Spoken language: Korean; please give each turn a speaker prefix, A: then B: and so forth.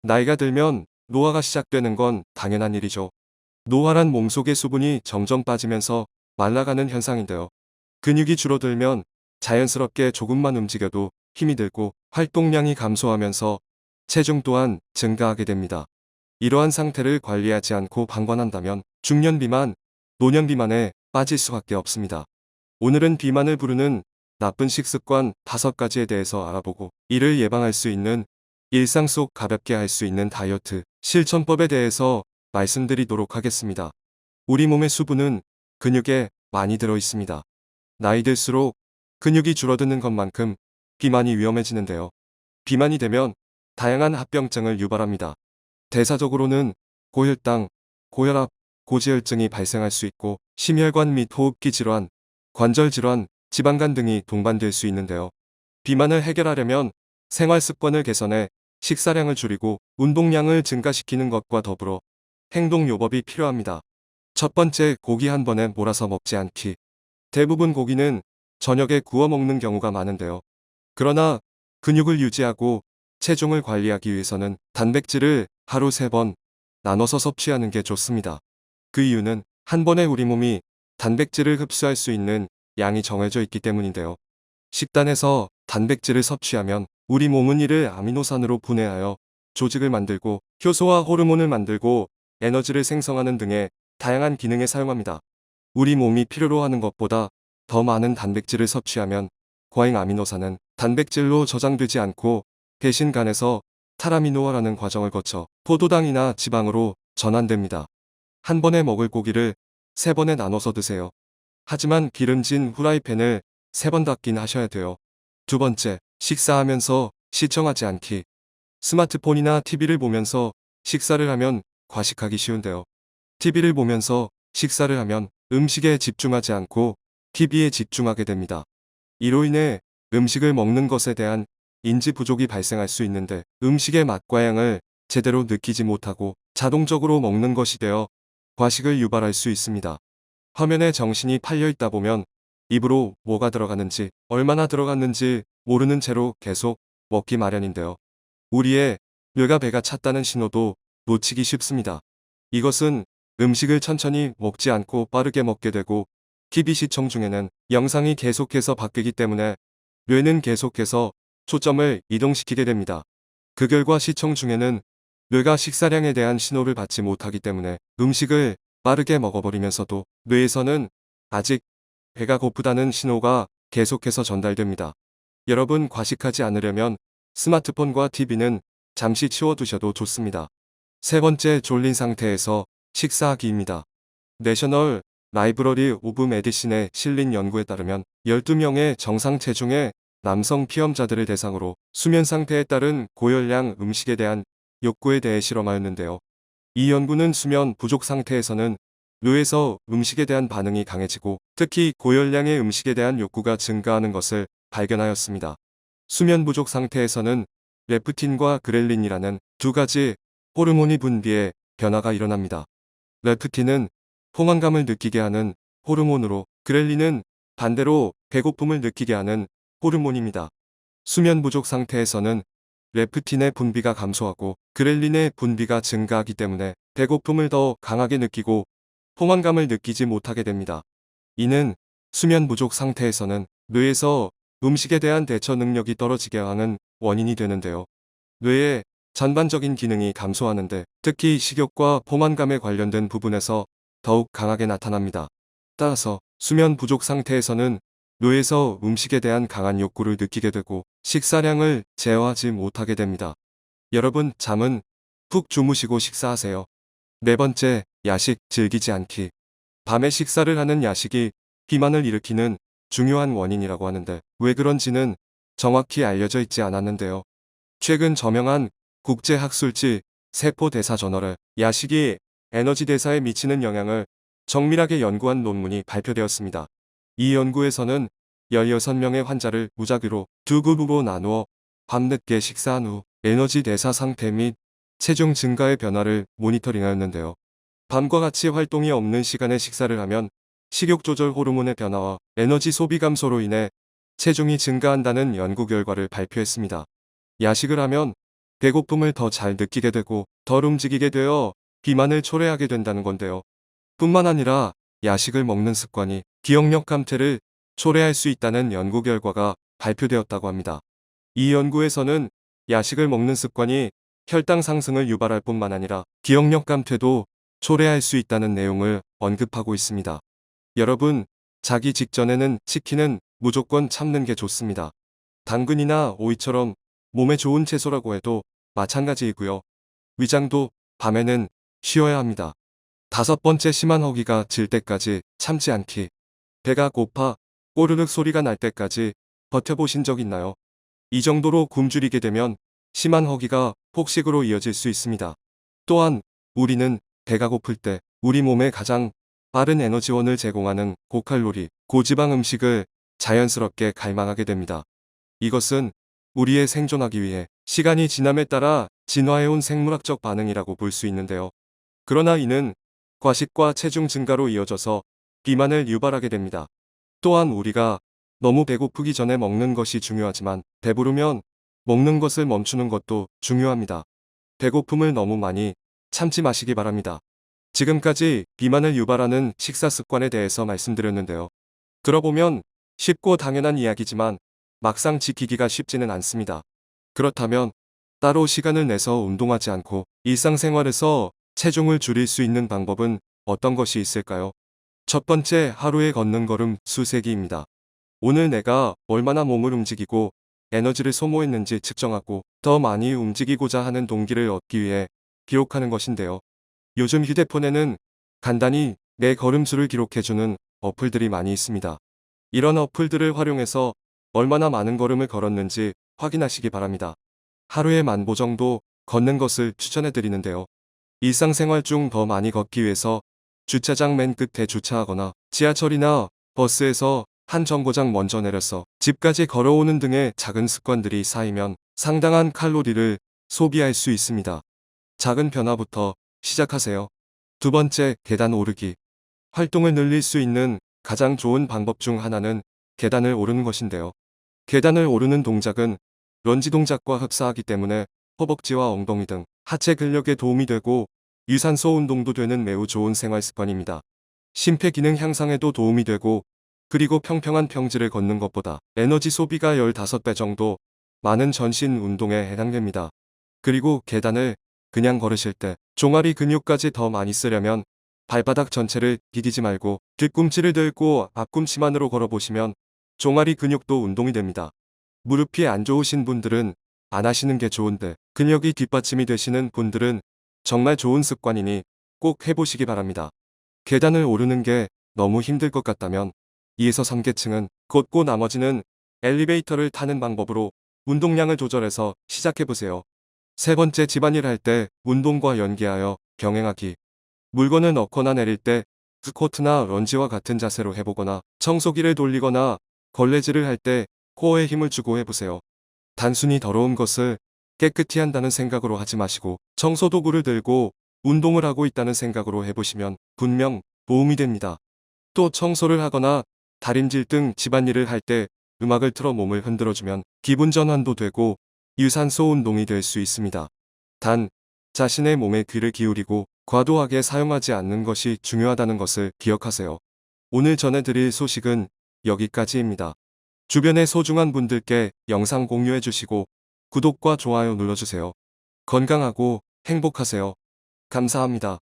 A: 나이가 들면 노화가 시작되는 건 당연한 일이죠. 노화란 몸속의 수분이 점점 빠지면서 말라가는 현상인데요. 근육이 줄어들면 자연스럽게 조금만 움직여도 힘이 들고 활동량이 감소하면서 체중 또한 증가하게 됩니다. 이러한 상태를 관리하지 않고 방관한다면 중년 비만, 노년 비만에 빠질 수밖에 없습니다. 오늘은 비만을 부르는 나쁜 식습관 5가지에 대해서 알아보고 이를 예방할 수 있는 일상 속 가볍게 할 수 있는 다이어트 실천법에 대해서 말씀드리도록 하겠습니다. 우리 몸의 수분은 근육에 많이 들어 있습니다. 나이 들수록 근육이 줄어드는 것만큼 비만이 위험해지는데요. 비만이 되면 다양한 합병증을 유발합니다. 대사적으로는 고혈당, 고혈압, 고지혈증이 발생할 수 있고 심혈관 및 호흡기 질환, 관절 질환, 지방간 등이 동반될 수 있는데요. 비만을 해결하려면 생활 습관을 개선해 식사량을 줄이고 운동량을 증가시키는 것과 더불어 행동 요법이 필요합니다. 첫 번째, 고기 한 번에 몰아서 먹지 않기. 대부분 고기는 저녁에 구워 먹는 경우가 많은데요. 그러나 근육을 유지하고 체중을 관리하기 위해서는 단백질을 하루 3번 나눠서 섭취하는 게 좋습니다. 그 이유는 한 번에 우리 몸이 단백질을 흡수할 수 있는 양이 정해져 있기 때문인데요. 식단에서 단백질을 섭취하면 우리 몸은 이를 아미노산으로 분해하여 조직을 만들고 효소와 호르몬을 만들고 에너지를 생성하는 등의 다양한 기능에 사용합니다. 우리 몸이 필요로 하는 것보다 더 많은 단백질을 섭취하면 과잉 아미노산은 단백질로 저장되지 않고 대신 간에서 탈아미노화라는 과정을 거쳐 포도당이나 지방으로 전환됩니다. 한 번에 먹을 고기를 3번에 나눠서 드세요. 하지만 기름진 후라이팬을 3번 닦긴 하셔야 돼요. 두 번째, 식사하면서 시청하지 않기. 스마트폰이나 TV를 보면서 식사를 하면 과식하기 쉬운데요. TV를 보면서 식사를 하면 음식에 집중하지 않고 TV에 집중하게 됩니다. 이로 인해 음식을 먹는 것에 대한 인지 부족이 발생할 수 있는데 음식의 맛과 향을 제대로 느끼지 못하고 자동적으로 먹는 것이 되어 과식을 유발할 수 있습니다. 화면에 정신이 팔려 있다 보면 입으로 뭐가 들어가는지 얼마나 들어갔는지 모르는 채로 계속 먹기 마련인데요. 우리의 뇌가 배가 찼다는 신호도 놓치기 쉽습니다. 이것은 음식을 천천히 먹지 않고 빠르게 먹게 되고 TV 시청 중에는 영상이 계속해서 바뀌기 때문에 뇌는 계속해서 초점을 이동시키게 됩니다. 그 결과 시청 중에는 뇌가 식사량에 대한 신호를 받지 못하기 때문에 음식을 빠르게 먹어버리면서도 뇌에서는 아직 배가 고프다는 신호가 계속해서 전달됩니다. 여러분, 과식하지 않으려면 스마트폰과 TV는 잠시 치워두셔도 좋습니다. 세 번째, 졸린 상태에서 식사하기입니다. 내셔널 라이브러리 오브 메디신에 실린 연구에 따르면 12명의 정상 체중의 남성 피험자들을 대상으로 수면 상태에 따른 고열량 음식에 대한 욕구에 대해 실험하였는데요. 이 연구는 수면 부족 상태에서는 뇌에서 음식에 대한 반응이 강해지고 특히 고열량의 음식에 대한 욕구가 증가하는 것을 발견하였습니다. 수면 부족 상태에서는 레프틴과 그렐린이라는 2가지 호르몬이 분비에 변화가 일어납니다. 레프틴은 포만감을 느끼게 하는 호르몬으로 그렐린은 반대로 배고픔을 느끼게 하는 호르몬입니다. 수면 부족 상태에서는 레프틴의 분비가 감소하고 그렐린의 분비가 증가하기 때문에 배고픔을 더 강하게 느끼고 포만감을 느끼지 못하게 됩니다. 이는 수면 부족 상태에서는 뇌에서 음식에 대한 대처 능력이 떨어지게 하는 원인이 되는데요. 뇌의 전반적인 기능이 감소하는데 특히 식욕과 포만감에 관련된 부분에서 더욱 강하게 나타납니다. 따라서 수면 부족 상태에서는 뇌에서 음식에 대한 강한 욕구를 느끼게 되고 식사량을 제어하지 못하게 됩니다. 여러분, 잠은 푹 주무시고 식사하세요. 네 번째, 야식 즐기지 않기. 밤에 식사를 하는 야식이 비만을 일으키는 중요한 원인이라고 하는데 왜 그런지는 정확히 알려져 있지 않았는데요. 최근 저명한 국제학술지 세포대사저널에 야식이 에너지 대사에 미치는 영향을 정밀하게 연구한 논문이 발표되었습니다. 이 연구에서는 16명의 환자를 무작위로 2그룹으로 나누어 밤늦게 식사한 후 에너지 대사 상태 및 체중 증가의 변화를 모니터링하였는데요. 밤과 같이 활동이 없는 시간에 식사를 하면 식욕 조절 호르몬의 변화와 에너지 소비 감소로 인해 체중이 증가한다는 연구 결과를 발표했습니다. 야식을 하면 배고픔을 더 잘 느끼게 되고 덜 움직이게 되어 비만을 초래하게 된다는 건데요. 뿐만 아니라 야식을 먹는 습관이 기억력 감퇴를 초래할 수 있다는 연구 결과가 발표되었다고 합니다. 이 연구에서는 야식을 먹는 습관이 혈당 상승을 유발할 뿐만 아니라 기억력 감퇴도 초래할 수 있다는 내용을 언급하고 있습니다. 여러분, 자기 직전에는 치킨은 무조건 참는 게 좋습니다. 당근이나 오이처럼 몸에 좋은 채소라고 해도 마찬가지이고요. 위장도 밤에는 쉬어야 합니다. 다섯 번째, 심한 허기가 질 때까지 참지 않기. 배가 고파 꼬르륵 소리가 날 때까지 버텨보신 적 있나요? 이 정도로 굶주리게 되면 심한 허기가 폭식으로 이어질 수 있습니다. 또한 우리는 배가 고플 때 우리 몸에 가장 빠른 에너지원을 제공하는 고칼로리, 고지방 음식을 자연스럽게 갈망하게 됩니다. 이것은 우리의 생존하기 위해 시간이 지남에 따라 진화해온 생물학적 반응이라고 볼 수 있는데요. 그러나 이는 과식과 체중 증가로 이어져서 비만을 유발하게 됩니다. 또한 우리가 너무 배고프기 전에 먹는 것이 중요하지만 배부르면 먹는 것을 멈추는 것도 중요합니다. 배고픔을 너무 많이 참지 마시기 바랍니다. 지금까지 비만을 유발하는 식사 습관에 대해서 말씀드렸는데요. 들어보면 쉽고 당연한 이야기지만 막상 지키기가 쉽지는 않습니다. 그렇다면 따로 시간을 내서 운동하지 않고 일상생활에서 체중을 줄일 수 있는 방법은 어떤 것이 있을까요? 첫 번째, 하루에 걷는 걸음 수세기입니다. 오늘 내가 얼마나 몸을 움직이고 에너지를 소모했는지 측정하고 더 많이 움직이고자 하는 동기를 얻기 위해 기록하는 것인데요. 요즘 휴대폰에는 간단히 내 걸음수를 기록해주는 어플들이 많이 있습니다. 이런 어플들을 활용해서 얼마나 많은 걸음을 걸었는지 확인하시기 바랍니다. 하루에 10,000보 정도 걷는 것을 추천해 드리는데요. 일상생활 중 더 많이 걷기 위해서 주차장 맨 끝에 주차하거나 지하철이나 버스에서 한 정거장 먼저 내려서 집까지 걸어오는 등의 작은 습관들이 쌓이면 상당한 칼로리를 소비할 수 있습니다. 작은 변화부터 시작하세요. 두 번째, 계단 오르기. 활동을 늘릴 수 있는 가장 좋은 방법 중 하나는 계단을 오르는 것인데요. 계단을 오르는 동작은 런지 동작과 흡사하기 때문에 허벅지와 엉덩이 등 하체 근력에 도움이 되고 유산소 운동도 되는 매우 좋은 생활 습관입니다. 심폐기능 향상에도 도움이 되고, 그리고 평평한 평지를 걷는 것보다 에너지 소비가 15배 정도 많은 전신 운동에 해당됩니다. 그리고 계단을 그냥 걸으실 때 종아리 근육까지 더 많이 쓰려면 발바닥 전체를 디디지 말고 뒤꿈치를 들고 앞꿈치만으로 걸어보시면 종아리 근육도 운동이 됩니다. 무릎이 안 좋으신 분들은 안 하시는 게 좋은데, 근력이 뒷받침이 되시는 분들은 정말 좋은 습관이니 꼭 해보시기 바랍니다. 계단을 오르는 게 너무 힘들 것 같다면 2에서 3계층은 걷고 나머지는 엘리베이터를 타는 방법으로 운동량을 조절해서 시작해보세요. 세 번째, 집안일 할 때 운동과 연계하여 병행하기. 물건을 넣거나 내릴 때 스쿼트나 런지와 같은 자세로 해보거나, 청소기를 돌리거나 걸레질을 할 때 코어에 힘을 주고 해보세요. 단순히 더러운 것을 깨끗이 한다는 생각으로 하지 마시고 청소도구를 들고 운동을 하고 있다는 생각으로 해보시면 분명 도움이 됩니다. 또 청소를 하거나 다림질 등 집안일을 할 때 음악을 틀어 몸을 흔들어주면 기분 전환도 되고 유산소 운동이 될 수 있습니다. 단, 자신의 몸에 귀를 기울이고 과도하게 사용하지 않는 것이 중요하다는 것을 기억하세요. 오늘 전해드릴 소식은 여기까지입니다. 주변의 소중한 분들께 영상 공유해 주시고 구독과 좋아요 눌러주세요. 건강하고 행복하세요. 감사합니다.